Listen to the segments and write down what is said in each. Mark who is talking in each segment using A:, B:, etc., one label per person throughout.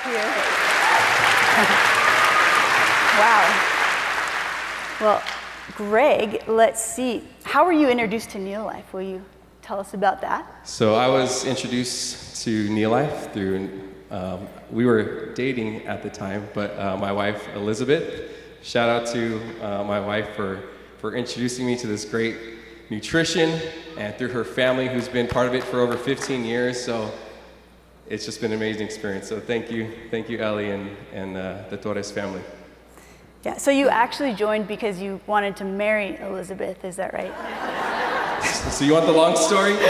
A: here. Wow. Well, Greg, let's see. How were you introduced to NeoLife? Will you tell us about that?
B: So I was introduced to NeoLife through, we were dating at the time, but my wife, Elizabeth, shout out to my wife for introducing me to this great nutrition, and through her family who's been part of it for over 15 years. So it's just been an amazing experience. So thank you Ellie and the Torres family.
A: Yeah, so you actually joined because you wanted to marry Elizabeth, is that right?
B: So you want the long story?
A: No,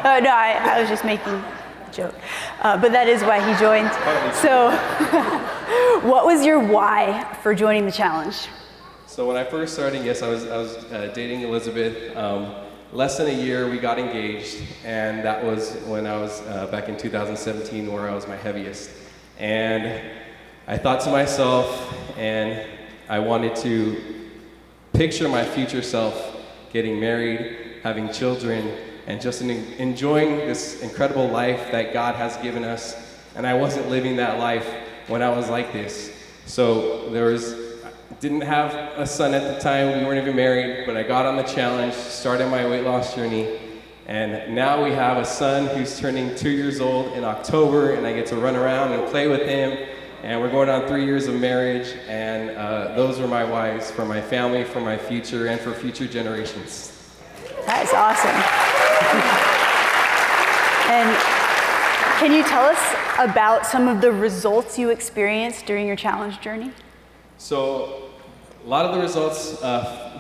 A: I was just making a joke. But that is why he joined. So what was your why for joining the challenge?
B: So when I first started, yes, I was dating Elizabeth. Less than a year, we got engaged, and that was when I was back in 2017, where I was my heaviest. And I thought to myself, and I wanted to picture my future self getting married, having children, and just enjoying this incredible life that God has given us. And I wasn't living that life when I was like this. So didn't have a son at the time, we weren't even married, but I got on the challenge, started my weight loss journey, and now we have a son who's turning 2 years old in October, and I get to run around and play with him, and we're going on 3 years of marriage, and those are my whys for my family, for my future, and for future generations.
A: That is awesome. And can you tell us about some of the results you experienced during your challenge journey?
B: So a lot of the results,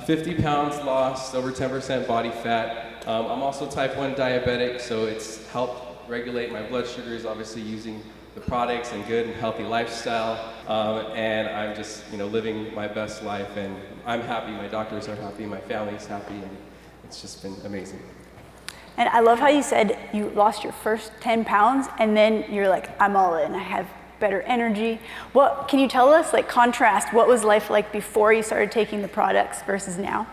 B: 50 pounds lost, over 10% body fat. I'm also type 1 diabetic, so it's helped regulate my blood sugars, obviously using the products and good and healthy lifestyle. And I'm just living my best life, and I'm happy, my doctors are happy, my family's happy, and it's just been amazing.
A: And I love how you said you lost your first 10 pounds, and then you're like, I'm all in, I have better energy. What can you tell us, like contrast, what was life like before you started taking the products versus now?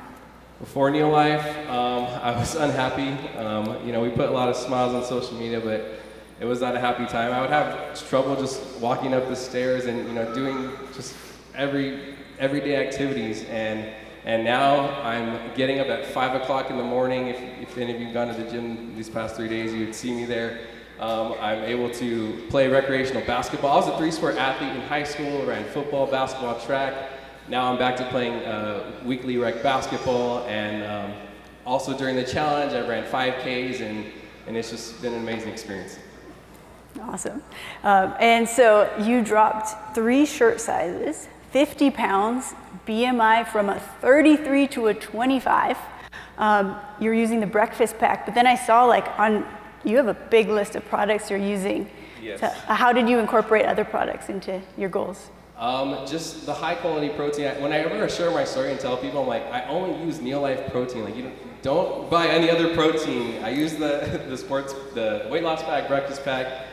B: Before NeoLife, I was unhappy. We put a lot of smiles on social media, but it was not a happy time. I would have trouble just walking up the stairs and doing just everyday activities. And now I'm getting up at 5 o'clock in the morning. If any of you have gone to the gym these past 3 days, you would see me there. I'm able to play recreational basketball. I was a 3-sport athlete in high school, ran football, basketball, track. Now I'm back to playing weekly rec basketball, and also during the challenge I ran 5Ks, and it's just been an amazing experience.
A: Awesome. And so you dropped 3 shirt sizes, 50 pounds, BMI from a 33 to a 25. You're using the breakfast pack, but then I saw you have a big list of products you're using.
B: Yes.
A: So, how did you incorporate other products into your goals?
B: Just the high quality protein. Whenever I share my story and tell people, I'm like, I only use NeoLife protein. Like, you don't buy any other protein. I use the weight loss pack, breakfast pack.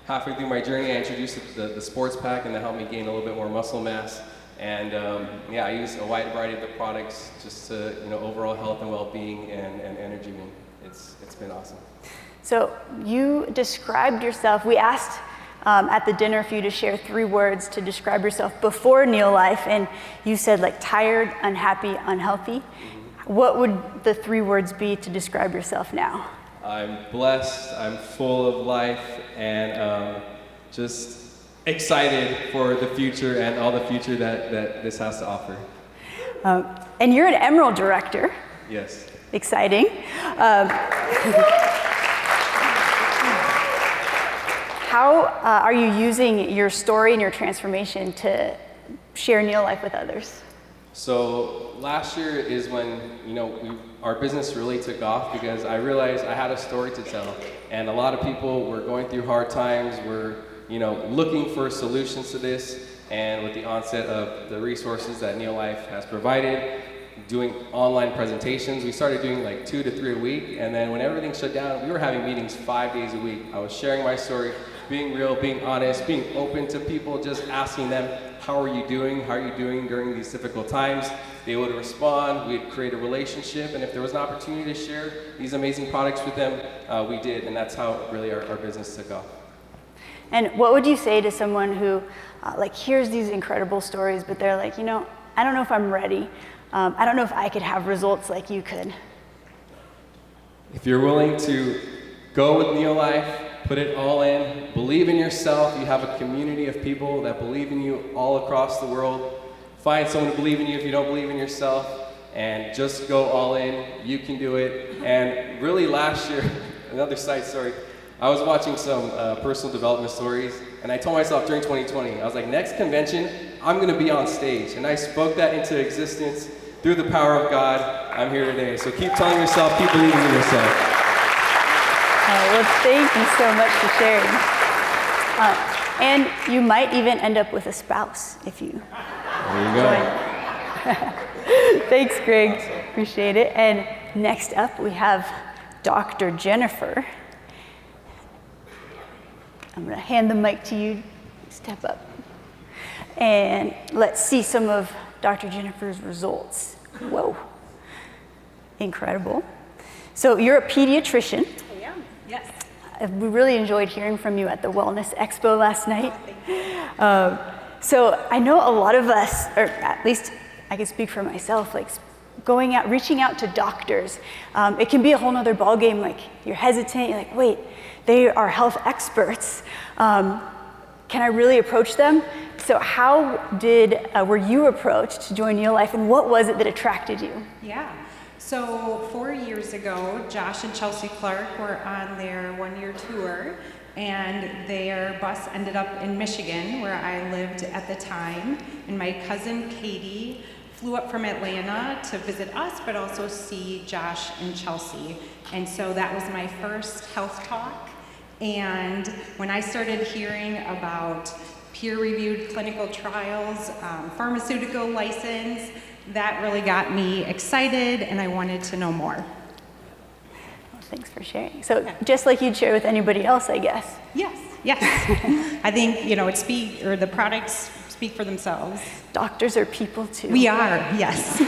B: Halfway through my journey, I introduced the sports pack, and that helped me gain a little bit more muscle mass. And I use a wide variety of the products just to overall health and well-being and energy. And it's been awesome. So you described yourself. We asked at the dinner for you to share 3 words to describe yourself before NeoLife, and you said tired, unhappy, unhealthy. Mm-hmm. What would the 3 words be to describe yourself now? I'm blessed, I'm full of life, and just excited for the future and all the future that this has to offer. And you're an Emerald director. Yes. Exciting. How are you using your story and your transformation to share NeoLife with others? So last year is when our business really took off, because I realized I had a story to tell, and a lot of people were going through hard times, were looking for solutions to this, and with the onset of the resources that NeoLife has provided, doing online presentations, we started doing 2 to 3 a week, and then when everything shut down, we were having meetings 5 days a week. I was sharing my story, being real, being honest, being open to people, just asking them, how are you doing? How are you doing during these difficult times? they would respond, we'd create a relationship, and if there was an opportunity to share these amazing products with them, we did, and that's how really our business took off.
A: And what would you say to someone who like hears these incredible stories, but they're like, I don't know if I'm ready. I don't know if I could have results like you could.
B: If you're willing to go with NeoLife, put it all in, believe in yourself, you have a community of people that believe in you all across the world. Find someone to believe in you if you don't believe in yourself, and just go all in. You can do it. And really last year, another side story, I was watching some personal development stories, and I told myself during 2020, I was like, next convention, I'm going to be on stage. And I spoke that into existence through the power of God. I'm here today. So keep telling yourself, keep believing in yourself.
A: Well, thank you so much for sharing. And you might even end up with a spouse if you
B: There you go.
A: Thanks, Greg. Appreciate it. And next up, we have Dr. Jennifer. I'm going to hand the mic to you. Step up. And let's see some of Dr. Jennifer's results. Whoa. Incredible. So you're a pediatrician.
C: I am, yes.
A: We really enjoyed hearing from you at the Wellness Expo last night. So I know a lot of us, or at least I can speak for myself, like going out, reaching out to doctors, it can be a whole nother ballgame. Like you're hesitant, you're like, wait, they are health experts. Can I really approach them? So how were you approached to join NeoLife, and what was it that attracted you?
C: Yeah. So 4 years ago, Josh and Chelsea Clark were on their one-year tour, and their bus ended up in Michigan, where I lived at the time. And my cousin Katie flew up from Atlanta to visit us, but also see Josh and Chelsea. And so that was my first health talk. And when I started hearing about peer-reviewed clinical trials, pharmaceutical license, that really got me excited, and I wanted to know more.
A: Well, thanks for sharing. So just like you'd share with anybody else, I guess.
C: Yes. I think, the products speak for themselves.
A: Doctors are people too.
C: We are, yes.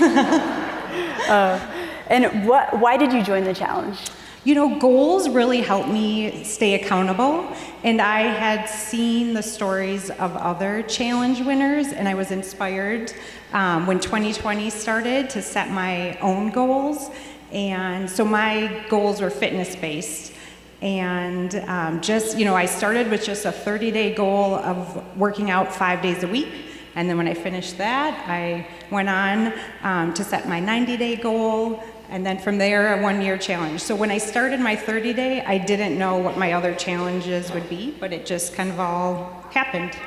A: And why did you join the challenge?
C: Goals really help me stay accountable, and I had seen the stories of other challenge winners, and I was inspired when 2020 started to set my own goals. And so my goals were fitness-based. And I started with just a 30-day goal of working out 5 days a week. And then when I finished that, I went on to set my 90-day goal, and then from there, a one-year challenge. So when I started my 30-day, I didn't know what my other challenges would be, but it just kind of all happened.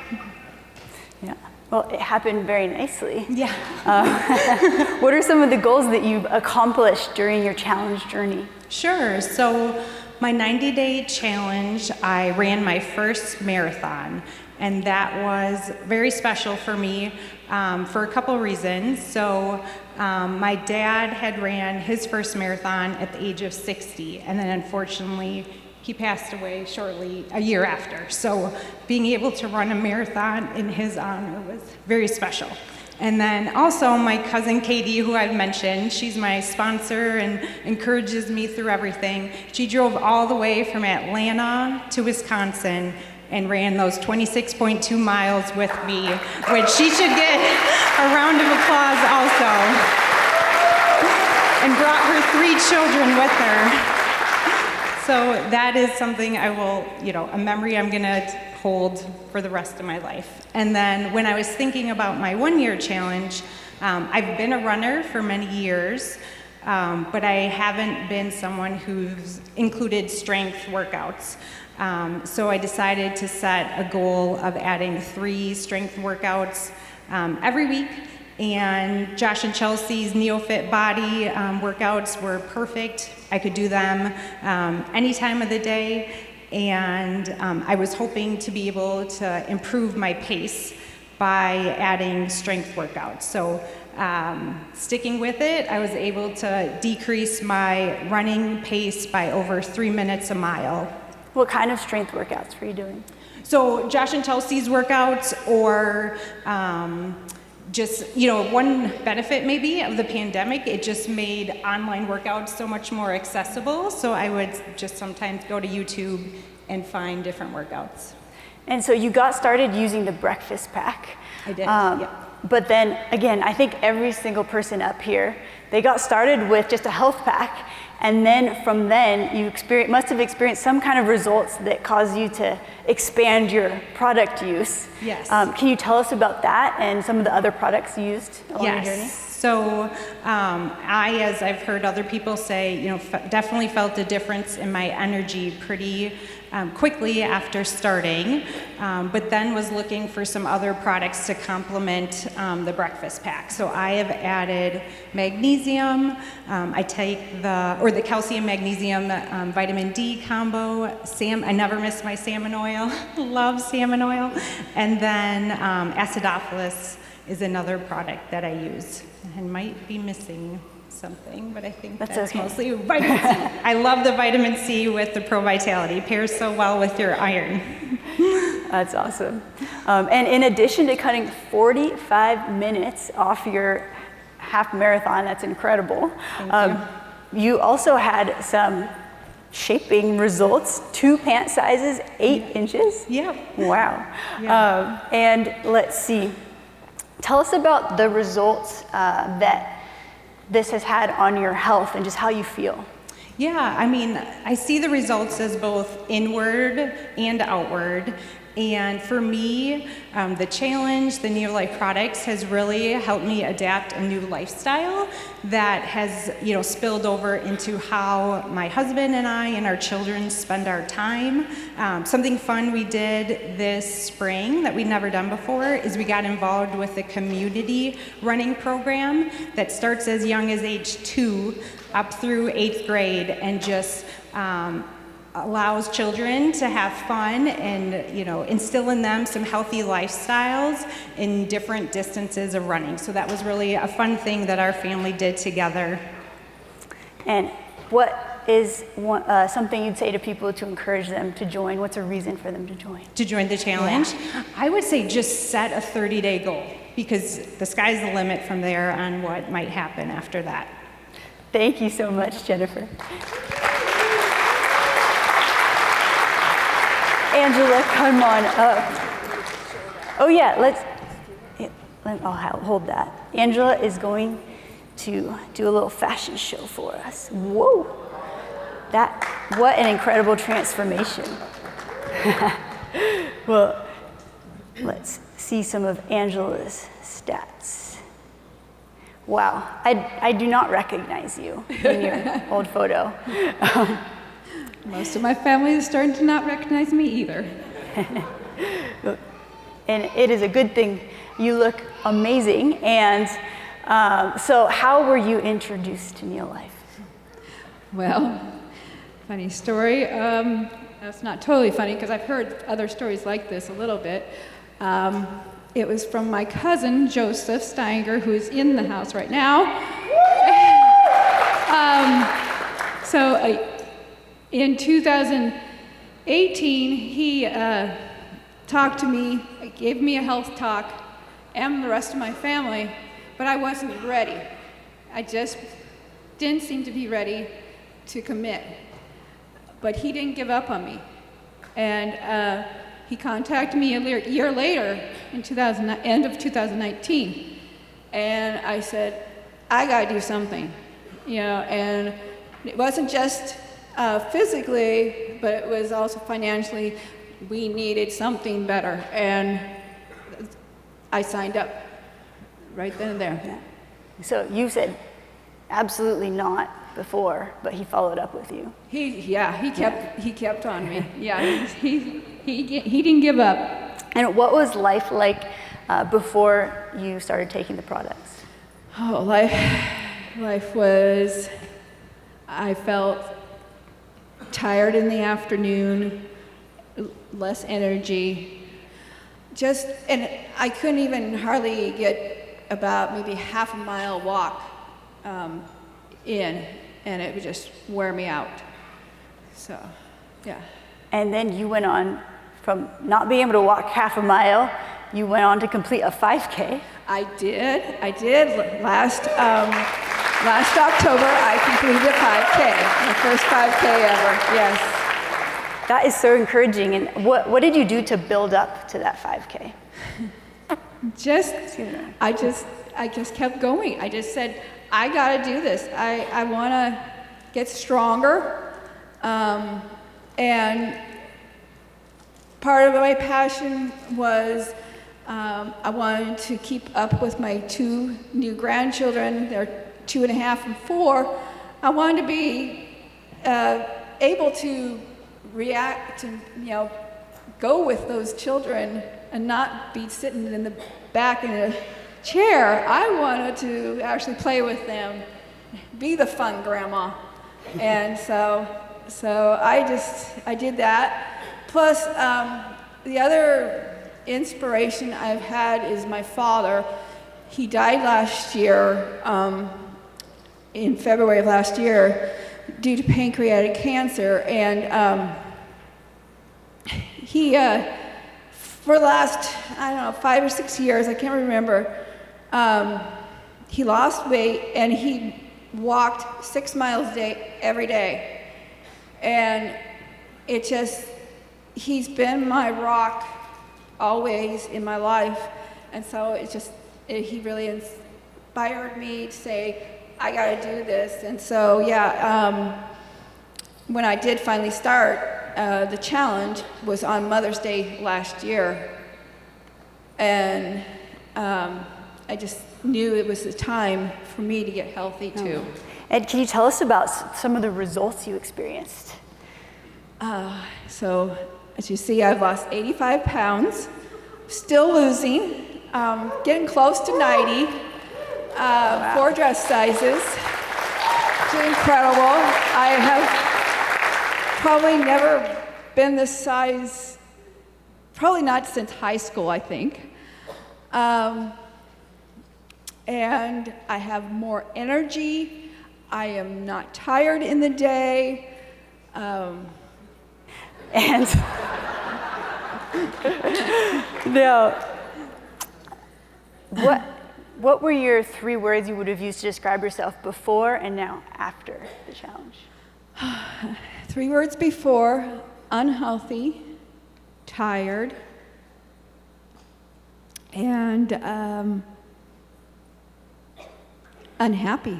A: Yeah. Well, it happened very nicely.
C: Yeah.
A: What are some of the goals that you've accomplished during your challenge journey?
C: Sure. So my 90-day challenge, I ran my first marathon, and that was very special for me for a couple reasons. So my dad had ran his first marathon at the age of 60, and then unfortunately he passed away shortly a year after. So being able to run a marathon in his honor was very special. And then also my cousin Katie, who I've mentioned, she's my sponsor and encourages me through everything. She drove all the way from Atlanta to Wisconsin and ran those 26.2 miles with me, which she should get a round of applause also. And brought her 3 children with her. So that is something I will, a memory I'm gonna hold for the rest of my life. And then when I was thinking about my one-year challenge, I've been a runner for many years, but I haven't been someone who's included strength workouts. So I decided to set a goal of adding 3 strength workouts every week. And Josh and Chelsea's NeoFit Body workouts were perfect. I could do them any time of the day. And I was hoping to be able to improve my pace by adding strength workouts. So sticking with it, I was able to decrease my running pace by over 3 minutes a mile.
A: What kind of strength workouts were you doing?
C: So Josh and Chelsea's workouts, or just, you know, one benefit maybe of the pandemic, it just made online workouts so much more accessible. So I would just sometimes go to YouTube and find different workouts.
A: And so you got started using the breakfast pack.
C: I did, yeah.
A: But then again, I think every single person up here, they got started with just a health pack. And then from then, you must have experienced some kind of results that caused you to expand your product use.
C: Yes.
A: Can you tell us about that and some of the other products you used along your journey?
C: So as I've heard other people say, you know, definitely felt a difference in my energy pretty quickly after starting, but then was looking for some other products to complement the breakfast pack. So I have added magnesium. I take the calcium magnesium vitamin D combo. I never miss my salmon oil. Love salmon oil. And then acidophilus is another product that I use. I might be missing something, but I think that's
A: okay.
C: Mostly vitamin C. I love the vitamin C with the Pro Vitality. Pairs so well with your iron.
A: That's awesome. And in addition to cutting 45 minutes off your half marathon, that's incredible.
C: Thank you.
A: You also had some shaping results, 2 pant sizes, 8 inches.
C: Yeah.
A: Wow.
C: Yeah.
A: And let's see. Tell us about the results that this has had on your health and just how you feel.
C: Yeah, I mean, I see the results as both inward and outward. And for me, the challenge, the NeoLife products, has really helped me adapt a new lifestyle that has, you know, spilled over into how my husband and I and our children spend our time. Something fun we did this spring that we'd never done before is we got involved with a community running program that starts as young as age 2 up through 8th grade and just allows children to have fun and, you know, instill in them some healthy lifestyles in different distances of running. So that was really a fun thing that our family did together.
A: And what is something you'd say to people to encourage them to join? What's a reason for them to join?
C: To join the challenge?
A: Yeah.
C: I would say just set a 30-day goal, because the sky's the limit from there on what might happen after that.
A: Thank you so much, Jennifer. Angela, come on up. Oh yeah, I'll hold that. Angela is going to do a little fashion show for us. Whoa, what an incredible transformation. Well, let's see some of Angela's stats. Wow, I do not recognize you in your old photo.
D: Most of my family is starting to not recognize me either.
A: And it is a good thing. You look amazing. And so how were you introduced to NeoLife?
D: Well, funny story. That's not totally funny because I've heard other stories like this a little bit. It was from my cousin, Joseph Steiger, who is in the house right now. In 2018, he talked to me, gave me a health talk, and the rest of my family, but I wasn't ready. I just didn't seem to be ready to commit. But he didn't give up on me. And he contacted me a year later, in end of 2019, and I said, I gotta do something, you know, and it wasn't just physically, but it was also financially. We needed something better, and I signed up right then and there.
A: Yeah. So you said absolutely not before, but he followed up with you.
D: He kept on me. Yeah, he didn't give up.
A: And what was life like before you started taking the products?
D: Oh, life was, I felt tired in the afternoon, less energy, and I couldn't even hardly get about maybe half a mile walk in, and it would just wear me out. So, yeah.
A: And then you went on from not being able to walk half a mile, you went on to complete a 5K.
D: I did. Last October, I completed a 5K, my first 5K ever, yes.
A: That is so encouraging. And what did you do to build up to that 5K?
D: I just kept going. I just said, I gotta do this. I wanna get stronger. And part of my passion was I wanted to keep up with my 2 new grandchildren. They're 2.5 and 4. I wanted to be able to react and, go with those children and not be sitting in the back in a chair. I wanted to actually play with them, be the fun grandma. And so I did that. Plus, the other inspiration I've had is my father. He died last year, in February of last year, due to pancreatic cancer. And he, for the last, 5 or 6 years, I can't remember, he lost weight and he walked 6 miles a day, every day. And he's been my rock always in my life. And so he really inspired me to say, I gotta do this. And so, when I did finally start, the challenge was on Mother's Day last year. And I just knew it was the time for me to get healthy too.
A: Ed, can you tell us about some of the results you experienced?
D: So, as you see, I've lost 85 pounds, still losing, getting close to 90, 4 dress sizes. It's incredible. I have probably never been this size, probably not since high school, I think. And I have more energy. I am not tired in the day.
A: And now, what were your 3 words you would have used to describe yourself before and now after the challenge?
D: 3 words before: unhealthy, tired, and unhappy.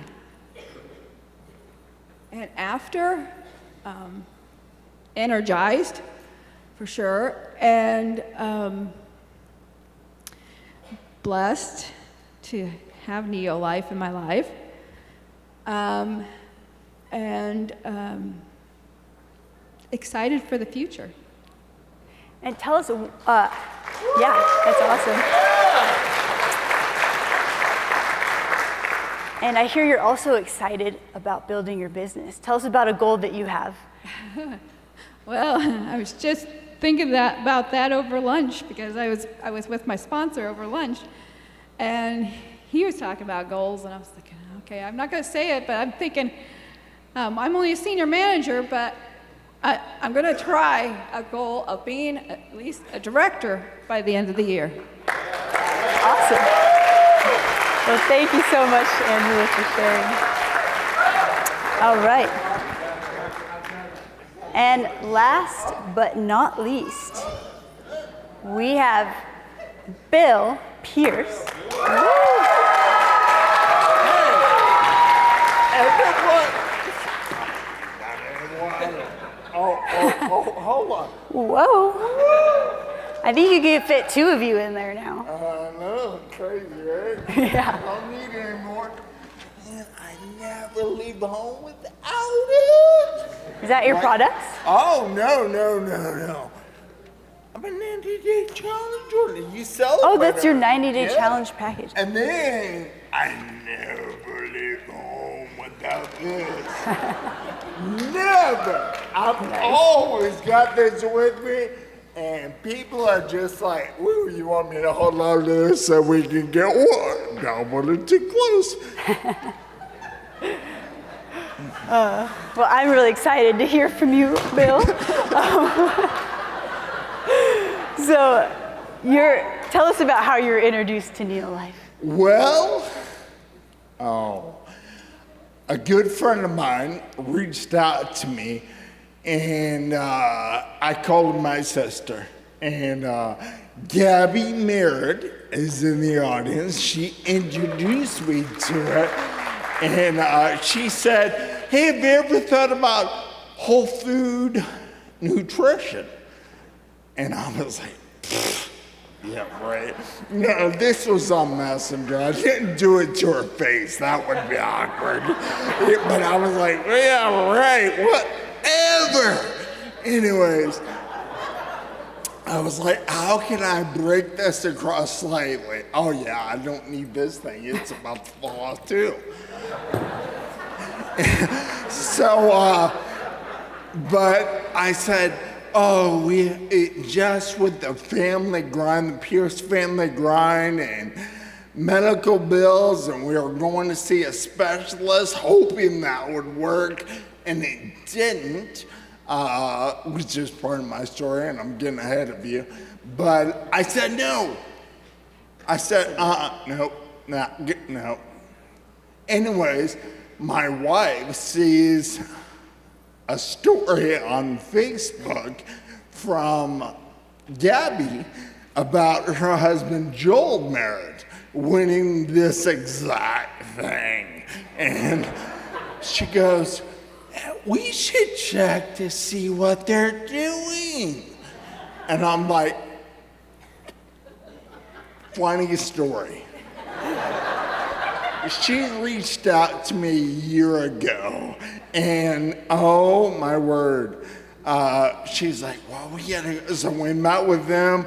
D: And after, energized, for sure, and blessed to have NeoLife in my life, and excited for the future.
A: And tell us, yeah, that's awesome. And I hear you're also excited about building your business. Tell us about a goal that you have.
D: Well, I was just thinking about that over lunch, because I was with my sponsor over lunch, and he was talking about goals, and I was thinking, okay, I'm not going to say it, but I'm thinking, I'm only a senior manager, but I'm going to try a goal of being at least a director by the end of the year.
A: Awesome. Well, thank you so much, Angela, for sharing. All right. And last but not least, we have Bill Pierce.
E: Hold on.
A: Whoa. I think you could fit 2 of you in there now.
E: I know, crazy, right?
A: Yeah.
E: I don't need it anymore. And I never leave home without it.
A: Is that your products?
E: Oh, no. I'm a 90-day challenge order. You celebrate.
A: Oh, that's your 90-day
E: Yeah.
A: challenge package.
E: And then I never leave home without this. Never. I've always got this with me. And people are just like, "Woo, you want me to hold on to this so we can get one?" Don't want it too close.
A: Well, I'm really excited to hear from you, Bill. So, tell us about how you're introduced to NeoLife.
E: Well, a good friend of mine reached out to me, and I called my sister. And Gabby Merritt is in the audience. She introduced me to her, and she said, "Hey, have you ever thought about whole food nutrition?" And I was like, yeah, right. No, this was on Messenger. I didn't do it to her face. That would be awkward. But I was like, yeah, right, whatever. Anyways, I was like, how can I break this across slightly? Oh yeah, I don't need this thing. It's about to fall off too. So, but I said, oh, just with the family grind, the Pierce family grind and medical bills, and we were going to see a specialist, hoping that would work, and it didn't, which is part of my story, and I'm getting ahead of you. But I said no. I said, no. Anyways, my wife sees a story on Facebook from Gabby about her husband Joel Merritt winning this exact thing. And she goes, we should check to see what they're doing. And I'm like, funny story. She reached out to me a year ago, and oh my word, she's like, well, we gotta go. So we met with them,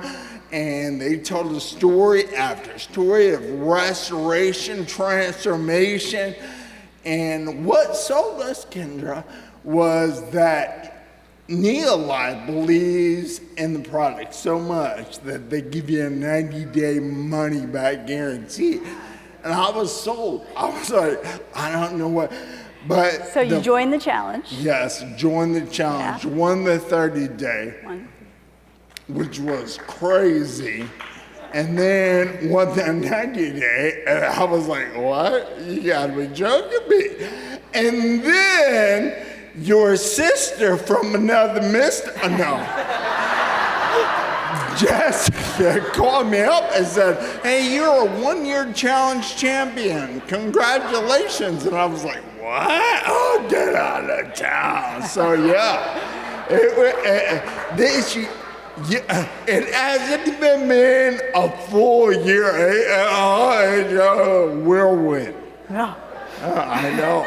E: and they told us story after story of restoration, transformation, and what sold us, Kendra, was that NeoLife believes in the product so much that they give you a 90-day money-back guarantee. And I was sold. I was like, I don't know what, but.
A: So you joined the challenge.
E: Yes, joined the challenge,
A: Yeah.
E: won the 30-day, which was crazy. And then won the 90-day, and I was like, what? You gotta be joking me. And then your sister from another Jessica called me up and said, hey, you're a one-year challenge champion. Congratulations. And I was like, what? Oh, get out of town. So, yeah, it hasn't been a full year. We'll win.
A: Yeah.
E: I know,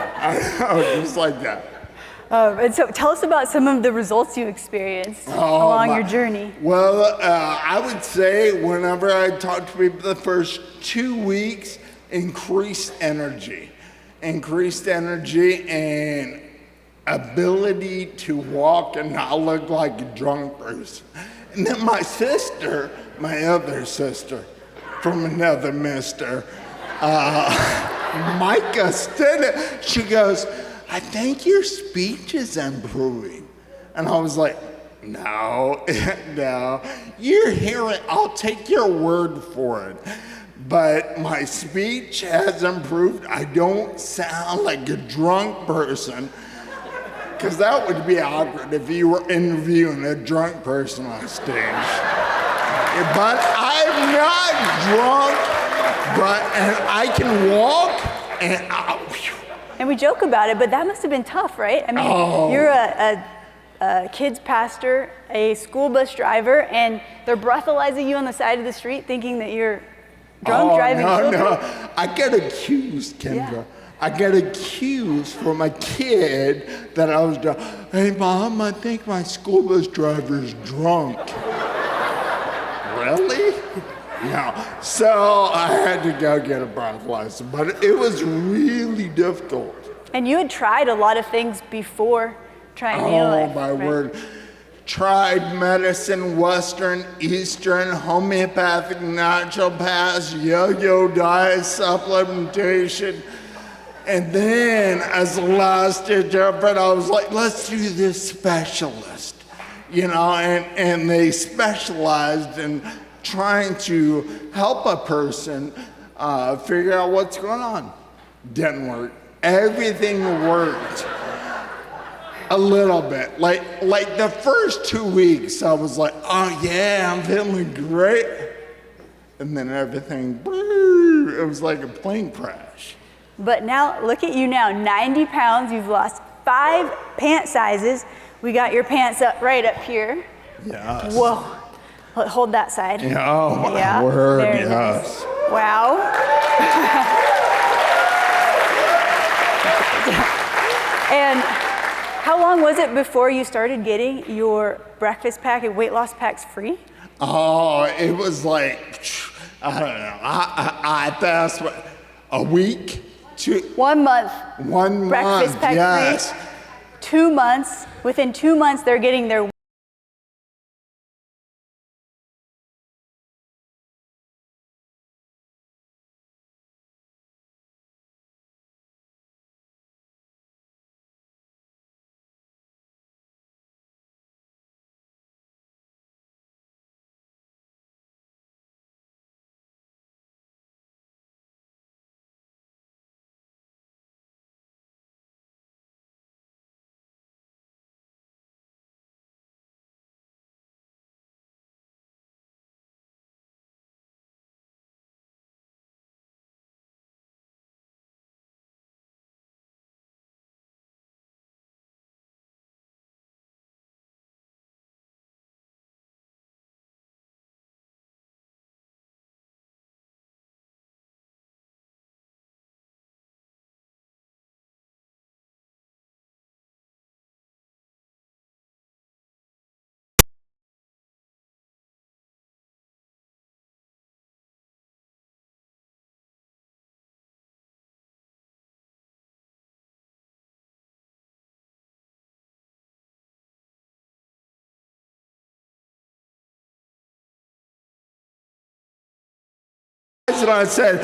E: just like that.
A: And so tell us about some of the results you experienced along your journey.
E: Well, I would say whenever I talk to people the first 2 weeks, increased energy and ability to walk and not look like a drunk person. And then my sister, my other sister from another mister, Micah Stennett, she goes, I think your speech is improving. And I was like, no, you're hearing, I'll take your word for it. But my speech has improved. I don't sound like a drunk person, because that would be awkward if you were interviewing a drunk person on stage. But I'm not drunk, and I can walk, and
A: And we joke about it, but that must have been tough, right? I mean, you're a kids pastor, a school bus driver, and they're breathalyzing you on the side of the street thinking that you're drunk driving children.
E: No, I got accused, Kendra. Yeah. I got accused from a kid that I was drunk. Hey, Mom, I think my school bus driver's drunk. Really? No. So I had to go get a breathalyzer, but it was really difficult.
A: And you had tried a lot of things before trying NeoLife.
E: Oh, my word. Tried medicine, Western, Eastern, homeopathic, naturopaths, yo-yo diet, supplementation. And then as the last ditch effort, I was like, let's do this specialist. And they specialized in trying to help a person figure out what's going on. Didn't work. Everything worked a little bit. Like the first 2 weeks, I was like, oh yeah, I'm feeling great. And then everything, it was like a plane crash.
A: But now, look at you now, 90 pounds, you've lost 5 pant sizes. We got your pants up right up here.
E: Yes.
A: Whoa, hold that side.
E: Yeah, oh my
A: Yeah,
E: word,
A: very
E: yes.
A: nice. Wow. And how long was it before you started getting your breakfast pack and weight loss packs free?
E: Oh, it was like, I don't know, I passed a week?
A: 1 month.
E: 1
A: Breakfast
E: month,
A: pack
E: yes.
A: free. 2 months. Within 2 months, they're getting their
E: And I said,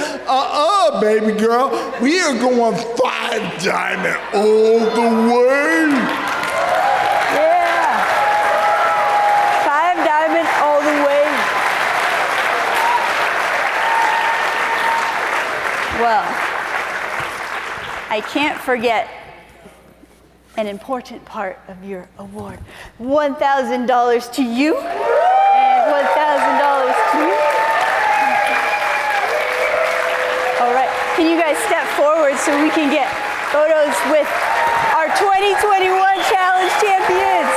E: baby girl, we are going 5 diamond all the way.
A: Yeah. 5 diamond all the way. Well, I can't forget an important part of your award. $1,000 to you and $1,000 to you. All right, can you guys step forward so we can get photos with our 2021 Challenge champions?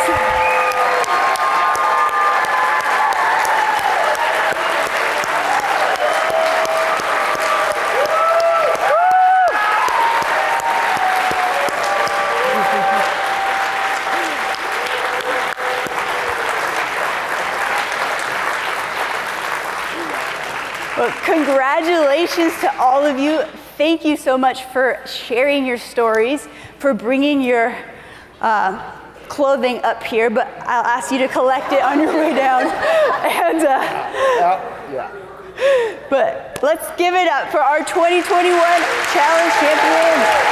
A: Well, congratulations to all of you. Thank you so much for sharing your stories, for bringing your clothing up here, but I'll ask you to collect it on your way down. And, but let's give it up for our 2021 Challenge champions.